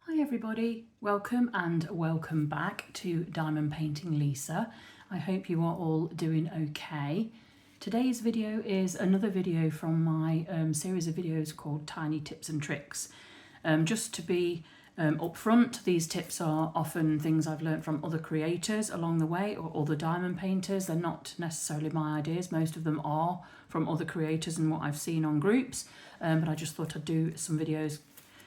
Hi everybody, welcome and welcome back to Diamond Painting Lisa. I hope you are all doing okay. Today's video is another video from my series of videos called Tiny Tips and Tricks. Just to be upfront, these tips are often things I've learned from other creators along the way or other diamond painters. They're not necessarily my ideas, most of them are from other creators and what I've seen on groups, but I just thought I'd do some videos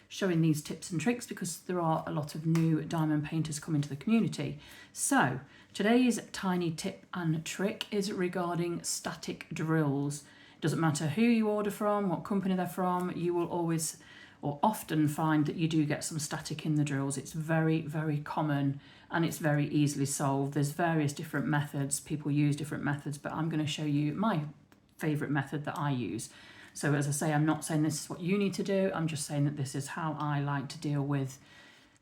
showing these tips and tricks because there are a lot of new diamond painters coming to the community. So today's tiny tip and trick is regarding static drills. It doesn't matter who you order from, what company they're from, you will always or often find that you do get some static in the drills. It's very, very common and it's very easily solved. There's various different methods, people use different methods, but I'm going to show you my favourite method that I use. So as I say, I'm not saying this is what you need to do, I'm just saying that this is how I like to deal with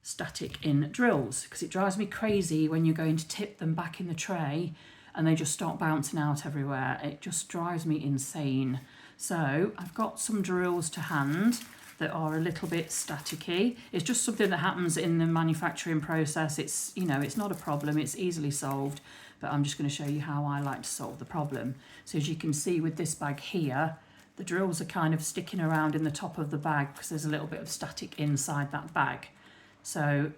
static in drills, because it drives me crazy when you're going to tip them back in the tray and they just start bouncing out everywhere. It just drives me insane. So I've got some drills to hand that are a little bit staticky. It's just something that happens in the manufacturing process. It's, you know, it's not a problem, it's easily solved, but I'm just going to show you how I like to solve the problem. So as you can see with this bag here, the drills are kind of sticking around in the top of the bag because there's a little bit of static inside that bag. So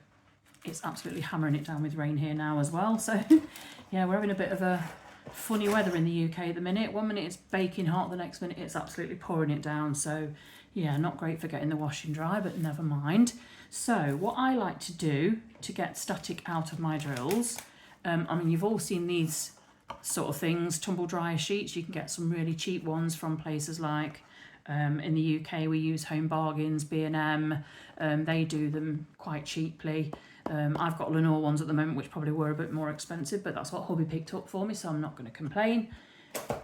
it's absolutely hammering it down with rain here now as well. So yeah, we're having a bit of a funny weather in the UK at the minute. One minute it's baking hot, the next minute it's absolutely pouring it down. So yeah, not great for getting the washing dry, but never mind. So what I like to do to get static out of my drills, I mean, you've all seen these sort of things, tumble dryer sheets. You can get some really cheap ones from places like in the UK we use Home Bargains, B&M. They do them quite cheaply. I've got Lenore ones at the moment which probably were a bit more expensive, but that's what hubby picked up for me, so I'm not going to complain.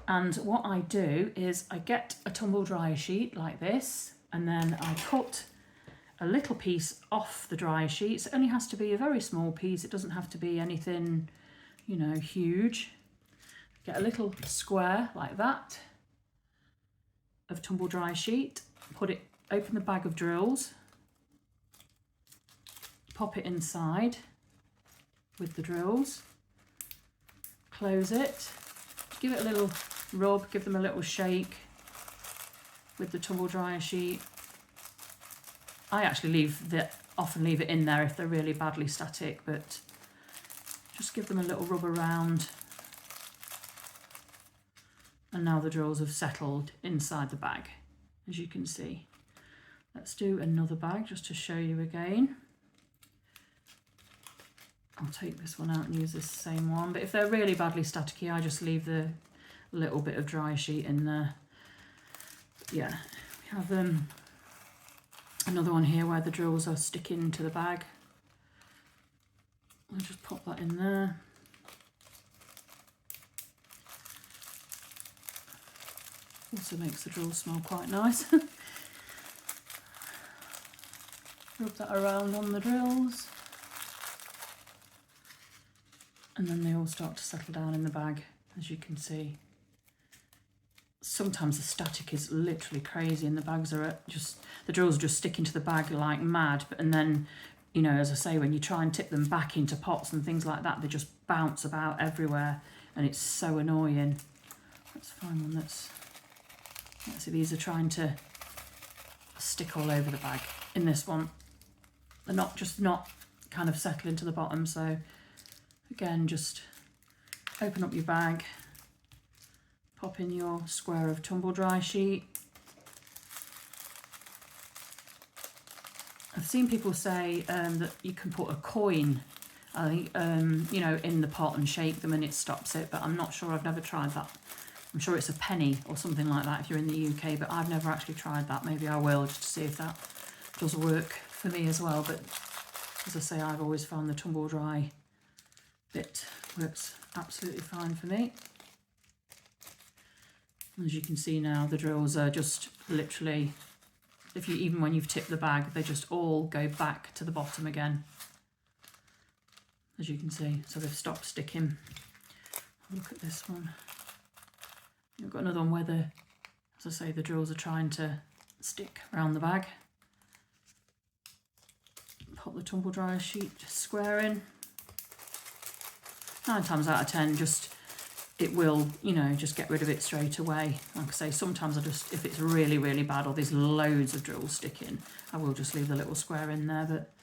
And what I do is I get a tumble dryer sheet like this, and then I cut a little piece off the dryer sheet. It only has to be a very small piece, it doesn't have to be anything, you know, huge. Get a little square like that of tumble dry sheet, open the bag of drills, pop it inside with the drills, close it, give it a little rub, give them a little shake with the tumble dryer sheet. I actually often leave it in there if they're really badly static, but just give them a little rub around. And now the drills have settled inside the bag, as you can see. Let's do another bag just to show you again. I'll take this one out and use this same one, but if they're really badly staticky, I just leave the little bit of dry sheet in there. Yeah, we have another one here where the drills are sticking to the bag. I'll just pop that in there. Also makes the drill smell quite nice. Rub that around on the drills. And then they all start to settle down in the bag, as you can see. Sometimes the static is literally crazy and the bags are the drills are just sticking to the bag like mad. And then, you know, as I say, when you try and tip them back into pots and things like that, they just bounce about everywhere and it's so annoying. Let's find one that's... See, these are trying to stick all over the bag. In this one, they're not kind of settling to the bottom. So again, just open up your bag, pop in your square of tumble dry sheet. I've seen people say that you can put a coin, I think, you know, in the pot and shake them and it stops it, but I'm not sure, I've never tried that. I'm sure it's a penny or something like that if you're in the UK, but I've never actually tried that. Maybe I will, just to see if that does work for me as well. But as I say, I've always found the tumble dry bit works absolutely fine for me. As you can see now, the drills are just literally, even when you've tipped the bag, they just all go back to the bottom again, as you can see. So they've stopped sticking. Look at this one. I've got another one where as I say, the drills are trying to stick around the bag. pop the tumble dryer sheet square in. 9 times out of 10, it will, you know, just get rid of it straight away. Like I say, sometimes if it's really, really bad or there's loads of drills sticking, I will just leave the little square in there. But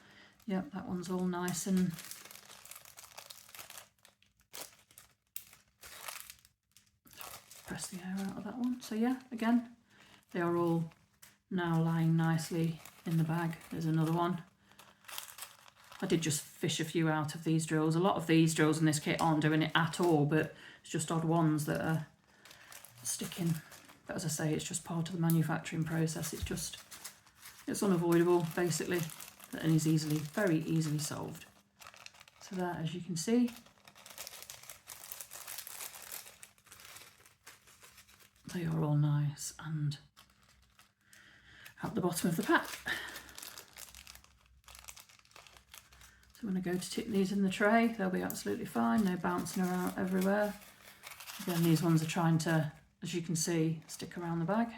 yeah, that one's all nice and press the air out of that one. So yeah, again, they are all now lying nicely in the bag. There's another one. I did just fish a few out of these drills. A lot of these drills in this kit aren't doing it at all, but it's just odd ones that are sticking. But as I say, it's just part of the manufacturing process. It's unavoidable, basically, and is very easily solved. So that, as you can see, they are all nice and at the bottom of the pack. So when I go to tip these in the tray, they'll be absolutely fine, no bouncing around everywhere. Again, these ones are trying to, as you can see, stick around the bag.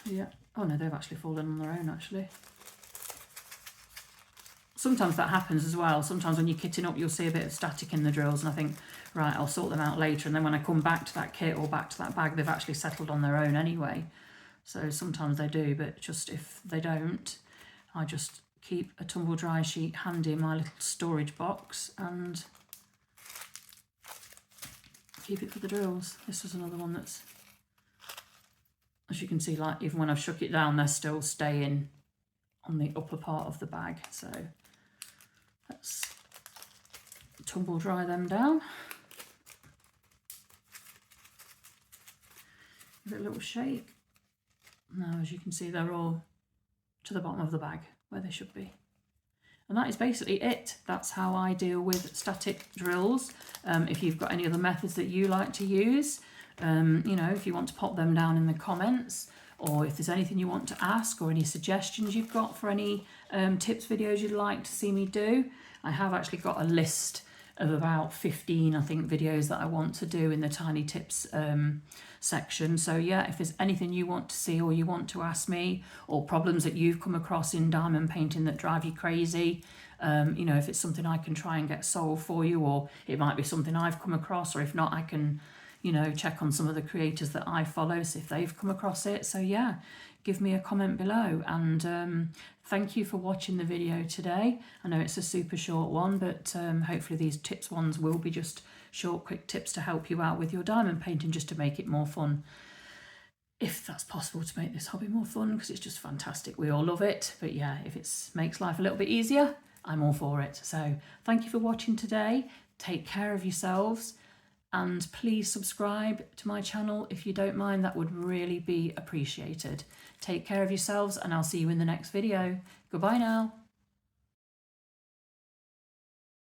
Yeah, oh no, they've actually fallen on their own actually. Sometimes that happens as well. Sometimes when you're kitting up, you'll see a bit of static in the drills and I think, right, I'll sort them out later. And then when I come back to that kit or back to that bag, they've actually settled on their own anyway. So sometimes they do, but just if they don't, I just keep a tumble dry sheet handy in my little storage box and keep it for the drills. This was another one that's, as you can see, like even when I've shook it down, they're still staying on the upper part of the bag. So let's tumble dry them down. Give it a little shake. Now, as you can see, they're all to the bottom of the bag where they should be. And that is basically it. That's how I deal with static drills. If you've got any other methods that you like to use, you know, if you want to pop them down in the comments, or if there's anything you want to ask or any suggestions you've got for any tips videos you'd like to see me do. I have actually got a list of about 15, I think, videos that I want to do in the tiny tips section. So yeah, if there's anything you want to see or you want to ask me, or problems that you've come across in diamond painting that drive you crazy, you know, if it's something I can try and get solved for you, or it might be something I've come across, or if not, I can, you know, check on some of the creators that I follow, see if they've come across it. So yeah, give me a comment below, and thank you for watching the video today. I know it's a super short one, but hopefully these tips ones will be just short, quick tips to help you out with your diamond painting, just to make it more fun. If that's possible, to make this hobby more fun, because it's just fantastic. We all love it. But yeah, if it makes life a little bit easier, I'm all for it. So thank you for watching today. Take care of yourselves. And please subscribe to my channel if you don't mind. That would really be appreciated. Take care of yourselves, and I'll see you in the next video. Goodbye now.